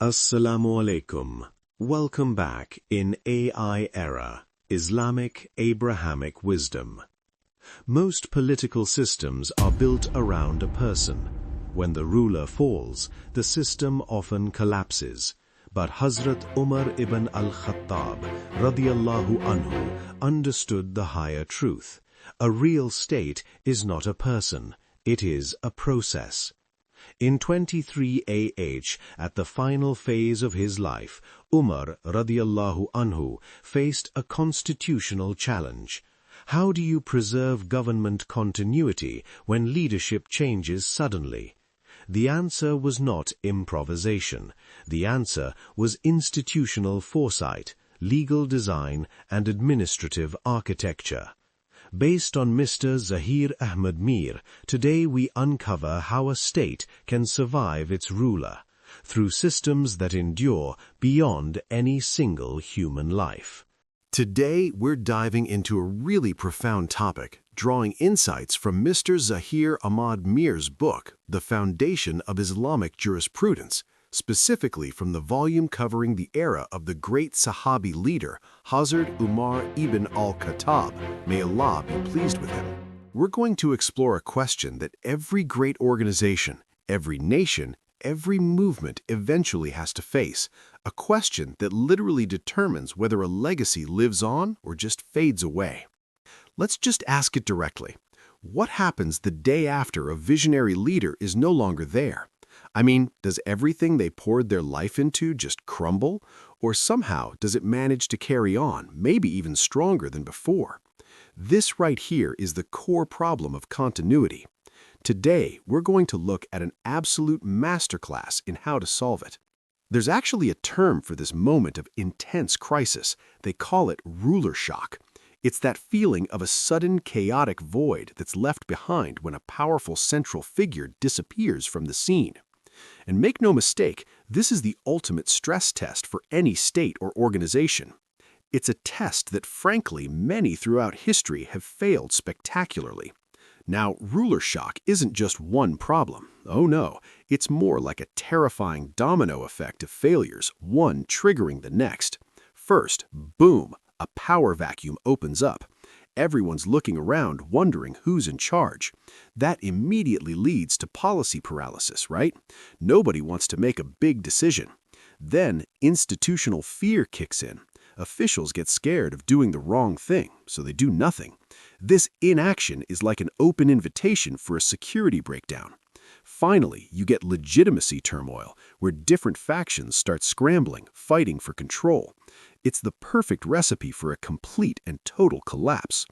Assalamu alaikum. Welcome back in AI era, Islamic Abrahamic wisdom. Most political systems are built around a person. When the ruler falls, the system often collapses. But Hazrat Umar ibn al-Khattab radiyallahu anhu understood the higher truth. A real state is not a person, it is a process. In 23 AH, at the final phase of his life, Umar radiyallahu anhu faced a constitutional challenge. How do you preserve government continuity when leadership changes suddenly? The answer was not improvisation. The answer was institutional foresight, legal design, and administrative architecture. Based on Mr. Zahir Ahmed Mir, today we uncover how a state can survive its ruler, through systems that endure beyond any single human life. Today, we're diving into a really profound topic, drawing insights from Mr. Zahir Ahmad Mir's book, The Foundation of Islamic Jurisprudence, specifically from the volume covering the era of the great Sahabi leader, Hazrat Umar ibn al-Khattab. May Allah be pleased with him. We're going to explore a question that every great organization, every nation, every movement eventually has to face, a question that literally determines whether a legacy lives on or just fades away. Let's just ask it directly. What happens the day after a visionary leader is no longer there? I mean, does everything they poured their life into just crumble? Or somehow does it manage to carry on, maybe even stronger than before? This right here is the core problem of continuity. Today, we're going to look at an absolute masterclass in how to solve it. There's actually a term for this moment of intense crisis. They call it ruler shock. It's that feeling of a sudden chaotic void that's left behind when a powerful central figure disappears from the scene. And make no mistake, this is the ultimate stress test for any state or organization. It's a test that, frankly, many throughout history have failed spectacularly. Now, ruler shock isn't just one problem. Oh no, it's more like a terrifying domino effect of failures, one triggering the next. First, boom, a power vacuum opens up. Everyone's looking around, wondering who's in charge. That immediately leads to policy paralysis, right? Nobody wants to make a big decision. Then, institutional fear kicks in. Officials get scared of doing the wrong thing, so they do nothing. This inaction is like an open invitation for a security breakdown. Finally, you get legitimacy turmoil, where different factions start scrambling, fighting for control. It's the perfect recipe for a complete and total collapse.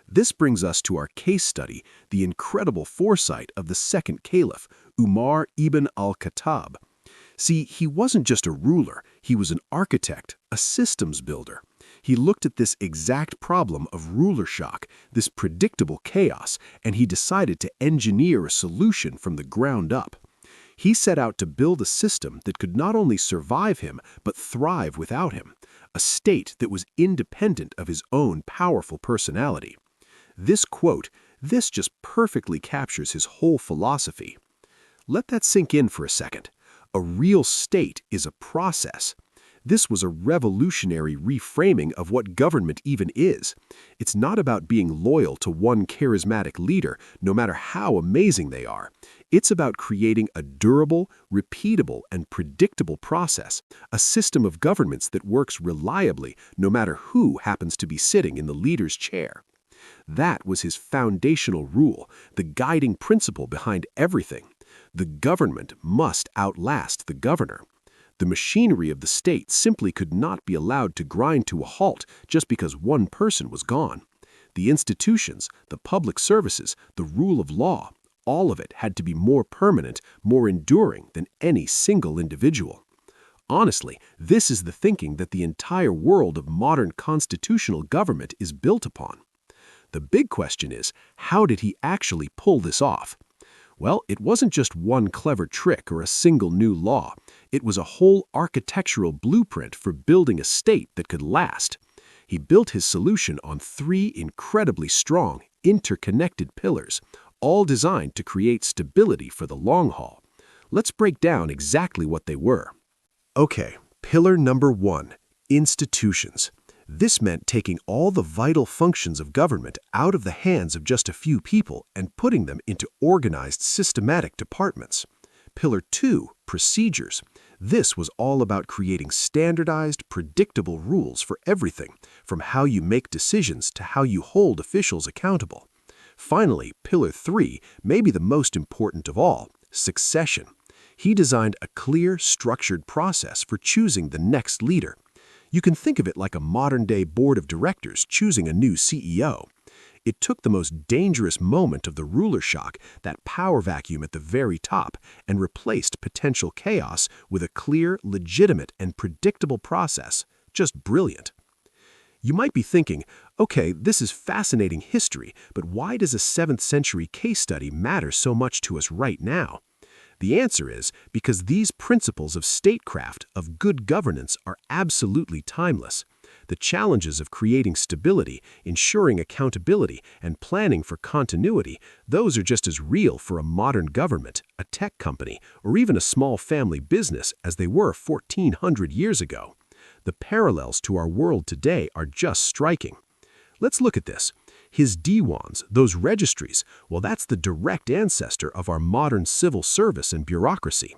This brings us to our case study, the incredible foresight of the second caliph, Umar ibn al-Khattab. See, he wasn't just a ruler, he was an architect, a systems builder. He looked at this exact problem of ruler shock, this predictable chaos, and he decided to engineer a solution from the ground up. He set out to build a system that could not only survive him, but thrive without him, a state that was independent of his own powerful personality. This quote, this just perfectly captures his whole philosophy. Let that sink in for a second. A real state is a process. This was a revolutionary reframing of what government even is. It's not about being loyal to one charismatic leader, no matter how amazing they are. It's about creating a durable, repeatable, and predictable process, a system of governments that works reliably no matter who happens to be sitting in the leader's chair. That was his foundational rule, the guiding principle behind everything. The government must outlast the governor. The machinery of the state simply could not be allowed to grind to a halt just because one person was gone. The institutions, the public services, the rule of law, all of it had to be more permanent, more enduring than any single individual. Honestly, this is the thinking that the entire world of modern constitutional government is built upon. The big question is, how did he actually pull this off? Well, it wasn't just one clever trick or a single new law. It was a whole architectural blueprint for building a state that could last. He built his solution on three incredibly strong, interconnected pillars, all designed to create stability for the long haul. Let's break down exactly what they were. Okay, pillar number 1, institutions. This meant taking all the vital functions of government out of the hands of just a few people and putting them into organized, systematic departments. Pillar 2, procedures. This was all about creating standardized, predictable rules for everything, from how you make decisions to how you hold officials accountable. Finally, pillar 3, maybe the most important of all, succession. He designed a clear, structured process for choosing the next leader. You can think of it like a modern-day board of directors choosing a new CEO. It took the most dangerous moment of the ruler shock, that power vacuum at the very top, and replaced potential chaos with a clear, legitimate, and predictable process. Just brilliant. You might be thinking, okay, this is fascinating history, but why does a 7th century case study matter so much to us right now? The answer is because these principles of statecraft, of good governance, are absolutely timeless. The challenges of creating stability, ensuring accountability, and planning for continuity, those are just as real for a modern government, a tech company, or even a small family business as they were 1,400 years ago. The parallels to our world today are just striking. Let's look at this. His diwans, those registries, well, that's the direct ancestor of our modern civil service and bureaucracy.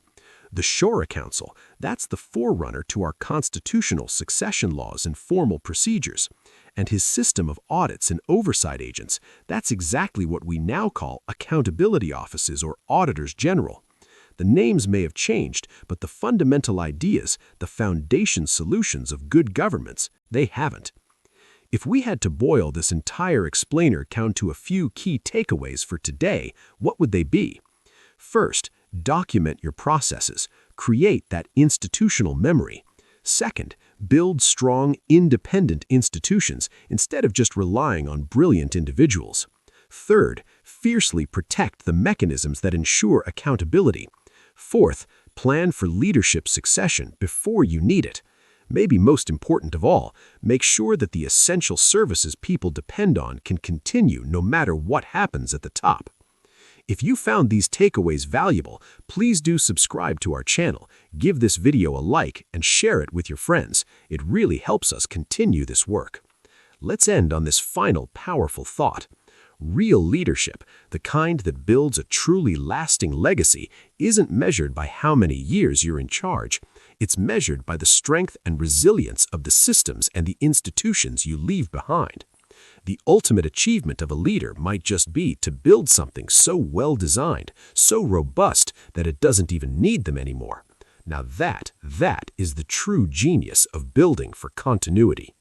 The Shura Council, that's the forerunner to our constitutional succession laws and formal procedures. And his system of audits and oversight agents, that's exactly what we now call accountability offices or auditors general. The names may have changed, but the fundamental ideas, the foundation solutions of good governments, they haven't. If we had to boil this entire explainer down to a few key takeaways for today, what would they be? First, document your processes. Create that institutional memory. Second, build strong, independent institutions instead of just relying on brilliant individuals. Third, fiercely protect the mechanisms that ensure accountability. Fourth, plan for leadership succession before you need it. Maybe most important of all, make sure that the essential services people depend on can continue no matter what happens at the top. If you found these takeaways valuable, please do subscribe to our channel, give this video a like, and share it with your friends. It really helps us continue this work. Let's end on this final powerful thought. Real leadership, the kind that builds a truly lasting legacy, isn't measured by how many years you're in charge. It's measured by the strength and resilience of the systems and the institutions you leave behind. The ultimate achievement of a leader might just be to build something so well-designed, so robust that it doesn't even need them anymore. Now that is the true genius of building for continuity.